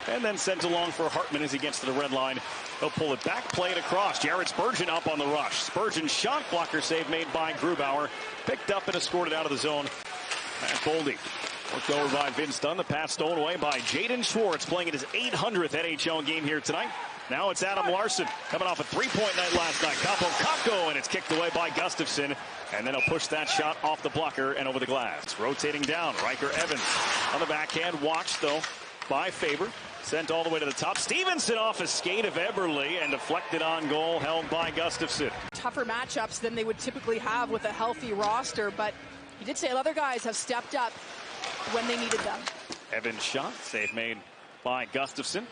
And then sent along for Hartman as he gets to the red line. He'll pull it back, play it across. Jared Spurgeon up on the rush. Spurgeon shot blocker save made by Grubauer. Picked up and escorted out of the zone. Matt Boldy worked over by Vince Dunn. The pass stolen away by Jaden Schwartz, playing in his 800th NHL game here tonight. Now it's Adam Larson coming off a three-point night last night. Kakko, and it's kicked away by Gustafsson. And then he'll push that shot off the blocker and over the glass. Rotating down, Riker Evans on the backhand. Watched, though, by Faber. Sent all the way to the top. Stevenson off a skate of Eberle and deflected on goal, held by Gustafsson. Tougher matchups than they would typically have with a healthy roster, but he did say other guys have stepped up when they needed them. Evans shot, save made by Gustafsson.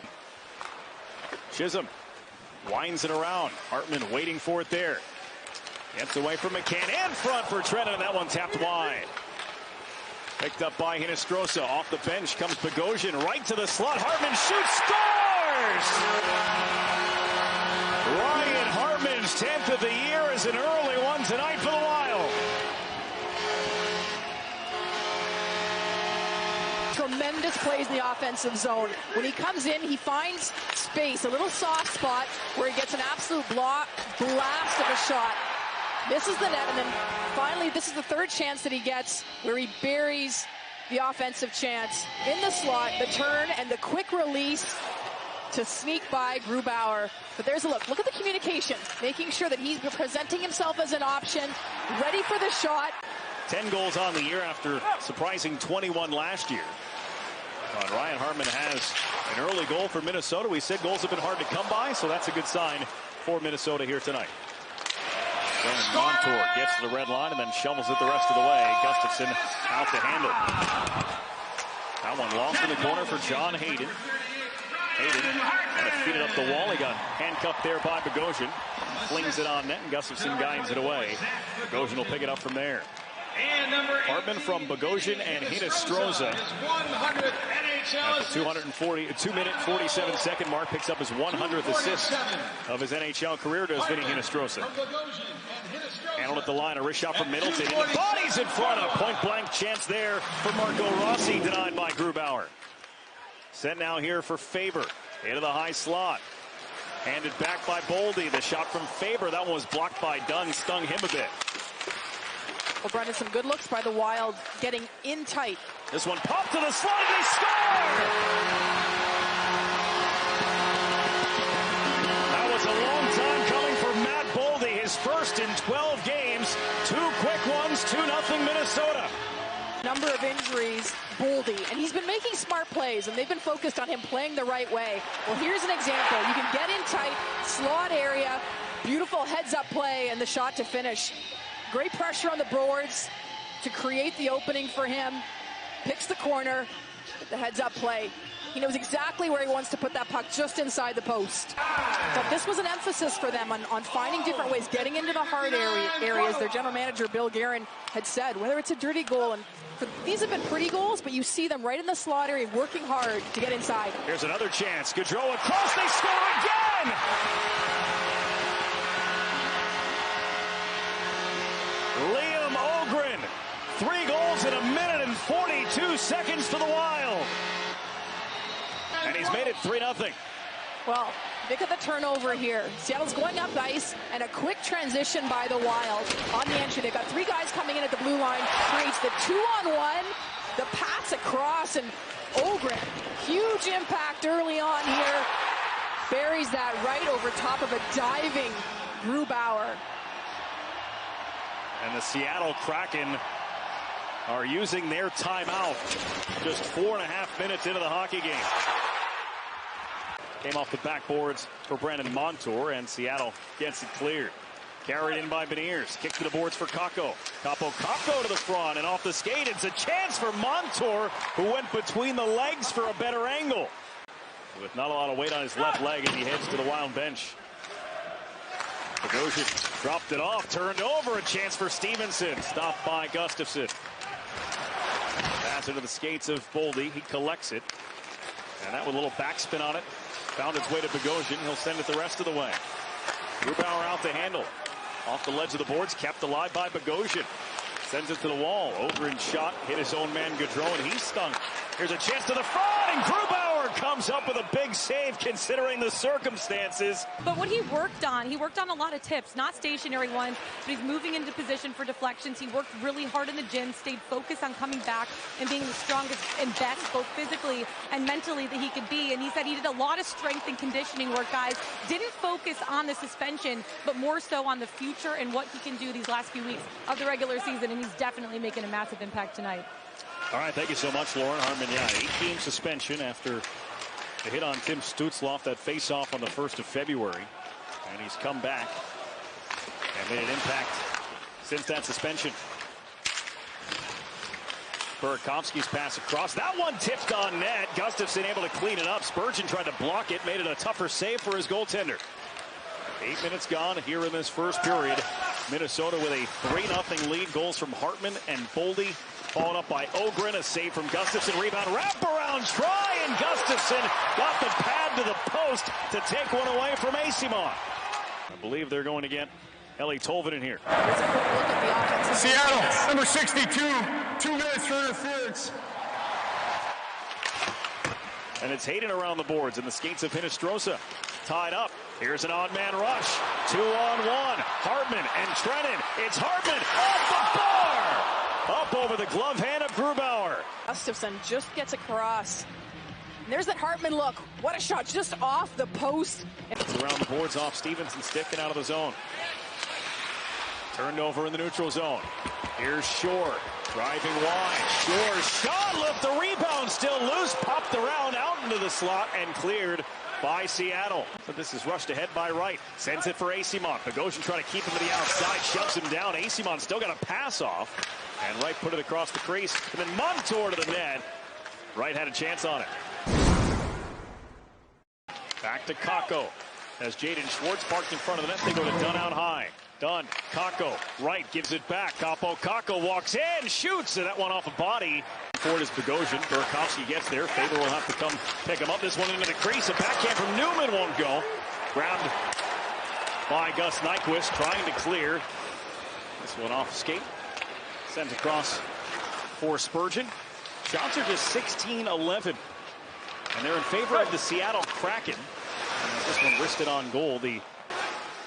Chisholm winds it around. Hartman waiting for it there. Gets away from McCann in front for Trenton, and that one tapped wide. Picked up by Hinostroza. Off the bench comes Bogosian right to the slot. Hartman shoots, scores! Ryan Hartman's 10th of the year is an early one tonight for the Wild. Tremendous plays in the offensive zone. When he comes in, he finds space, a little soft spot where he gets an absolute blast of a shot. Misses the net, and then finally, this is the third chance that he gets where he buries the offensive chance in the slot, the turn, and the quick release to sneak by Grubauer. But there's a look. Look at the communication, making sure that he's presenting himself as an option, ready for the shot. 10 goals on the year after surprising 21 last year. Ryan Hartman has an early goal for Minnesota. We said goals have been hard to come by, so that's a good sign for Minnesota here tonight. Brandon Montour gets to the red line and then shovels it the rest of the way. Gustafsson out to handle. That one lost in the corner for John Hayden. Hayden kind of feed it up the wall. He got handcuffed there by Bogosian. Flings it on net, and Gustafsson guides it away. Bogosian will pick it up from there. Hartman from Bogosian and Hinostroza. At the 2-minute, 47-second mark, picks up his 100th assist of his NHL career, does Vinny Hinostroza. Handled at the line, a wrist shot from Middleton. And the body's in front of. Point-blank chance there for Marco Rossi, denied by Grubauer. Set now here for Faber. Into the high slot. Handed back by Boldy. The shot from Faber, that one was blocked by Dunn, stung him a bit. Well, Brendan, some good looks by the Wild, getting in tight. This one popped to the slot, and they score! That was a long time coming for Matt Boldy. His first in 12 games. 2 quick ones, 2-0 Minnesota. Number of injuries, Boldy, and he's been making smart plays, and they've been focused on him playing the right way. Well, here's an example. You can get in tight, slot area, beautiful heads-up play, and the shot to finish. Great pressure on the boards to create the opening for him. Picks the corner, the heads-up play. He knows exactly where he wants to put that puck, just inside the post. But this was an emphasis for them on finding different ways, getting into the hard areas. Their general manager, Bill Guerin, had said, whether it's a dirty goal, and these have been pretty goals, but you see them right in the slot area, working hard to get inside. Here's another chance. Gaudreau across, they score again! Liam Ogren, 3 goals in 1 minute and 42 seconds for the Wild. And he's made it 3-0. Well, look at the turnover here. Seattle's going up ice, and a quick transition by the Wild on the entry. They've got 3 guys coming in at the blue line, creates the 2-on-1, the pass across, and Ogren, huge impact early on here, buries that right over top of a diving Grubauer. And the Seattle Kraken are using their timeout just 4.5 minutes into the hockey game. Came off the backboards for Brandon Montour, and Seattle gets it cleared. Carried in by Beniers. Kick to the boards for Kakko. Kakko to the front, and off the skate. It's a chance for Montour, who went between the legs for a better angle. With not a lot of weight on his left leg as he heads to the Wild bench. Bogosian dropped it off, turned over, a chance for Stevenson. Stopped by Gustafsson. Pass into the skates of Boldy. He collects it. And that with a little backspin on it. Found its way to Bogosian. He'll send it the rest of the way. Grubauer out to handle. Off the ledge of the boards, kept alive by Bogosian. Sends it to the wall. Ogren shot, hit his own man Gaudreau, and he's stung. Here's a chance to the front, and Grubauer comes up with a big save considering the circumstances. But what he worked on a lot of tips, not stationary ones, but he's moving into position for deflections. He worked really hard in the gym, stayed focused on coming back and being the strongest and best, both physically and mentally, that he could be. And he said he did a lot of strength and conditioning work, guys. Didn't focus on the suspension, but more so on the future and what he can do these last few weeks of the regular season. And he's definitely making a massive impact tonight. All right, thank you so much, Lauren Harmon. Yeah, 8-game suspension after the hit on Tim Stützle, that face-off on the 1st of February. And he's come back and made an impact since that suspension. Burakovsky's pass across. That one tipped on net. Gustafsson able to clean it up. Spurgeon tried to block it, made it a tougher save for his goaltender. 8 minutes gone here in this first period. Minnesota with a 3-0 lead. Goals from Hartman and Boldy, followed up by Ogren. A save from Gustafsson. Rebound, wraparound try, and Gustafsson got the pad to the post to take one away from Eyssimont. I believe they're going to get Eeli Tolvanen here. Here's a quick look at the offense. Seattle, number 62, 2 minutes for interference. And it's Hayden around the boards, and the skates of Hinostroza tied up. Here's an odd-man rush. 2-on-1. Hartman and Trennan. It's Hartman off the bar. Up over the glove hand of Grubauer. Gustafsson just gets across. And there's that Hartman look. What a shot, just off the post. It's around the boards off Stevenson, sticking out of the zone. Turned over in the neutral zone. Here's Shore, driving wide. Shore's shot, lift the rebound, still loose, popped around out into the slot and cleared by Seattle. But this is rushed ahead by Wright. Sends it for Eyssimont. Bogosian trying to keep him to the outside, shoves him down. Eyssimont still got a pass off. And Wright put it across the crease. And then Montour to the net. Wright had a chance on it. Back to Kakko. As Jaden Schwartz parked in front of the net, they go to Dunn out high. Dunn, Kakko, Wright gives it back. Kakko walks in, shoots, and that one off a body. Forward is Bogosian. Burakovsky gets there. Faber will have to come pick him up. This one into the crease. A backhand from Newman won't go. Grabbed by Gus Nyquist, trying to clear. This one off skate. Sent across for Spurgeon. Shots are just 16-11. And they're in favor of the Seattle Kraken. And this one wristed on goal.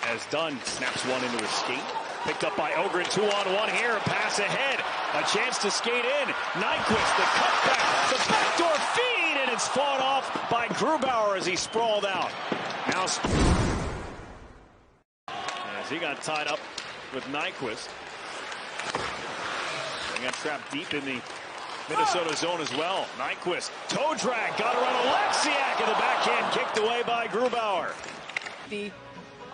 As Dunn snaps one into his skate. Picked up by Ogren, 2-on-1 here. A pass ahead. A chance to skate in. Nyquist, the cutback, the backdoor feed, and it's fought off by Grubauer as he sprawled out. Now, as he got tied up with Nyquist. They got trapped deep in the Minnesota zone as well. Nyquist, toe drag, got around Alexiak, and the backhand kicked away by Grubauer. The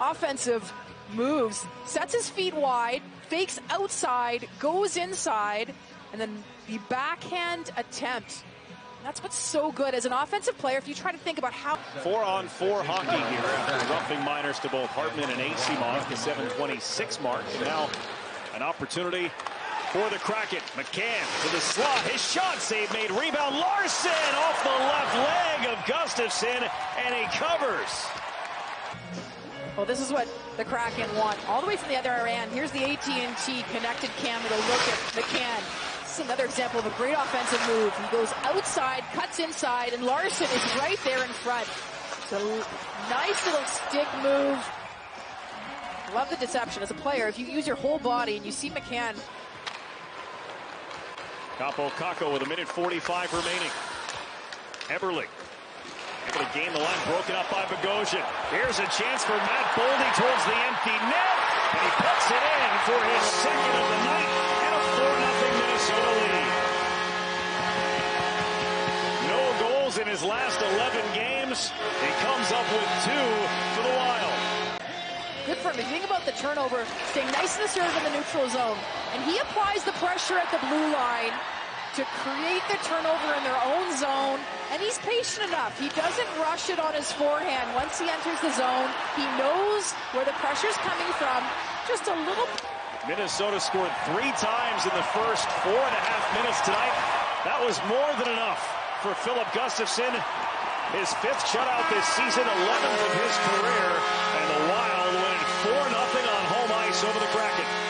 offensive moves, sets his feet wide, fakes outside, goes inside, and then the backhand attempt. That's what's so good as an offensive player. If you try to think about how 4-on-4 hockey here after roughing minors to both Hartman and Eyssimont at the 7:26 mark. And now an opportunity for the Kraken. McCann to the slot. His shot save made. Rebound. Larson off the left leg of Gustafsson, and he covers. Well, this is what the Kraken want. All the way from the other end. Here's the AT&T connected camera to look at McCann. This is another example of a great offensive move. He goes outside, cuts inside, and Larson is right there in front. So nice little stick move. Love the deception as a player. If you use your whole body and you see McCann. Kakko with 1:45 remaining. Eberle able to gain the line, broken up by Bogosian. Here's a chance for Matt Boldy towards the empty net, and he puts it in for his second of the night, and a 4-0 Minnesota lead. No goals in his last 11 games. He comes up with 2 for the Wild. Good for him. If you think about the turnover, staying nice in the serve in the neutral zone, and he applies the pressure at the blue line to create the turnover in their own zone, and he's patient enough. He doesn't rush it on his forehand. Once he enters the zone, he knows where the pressure's coming from. Just a little. Minnesota scored 3 times in the first 4.5 minutes tonight. That was more than enough for Philip Gustafsson. His 5th shutout this season, 11th of his career, and the Wild winning 4-0 on home ice over the Kraken.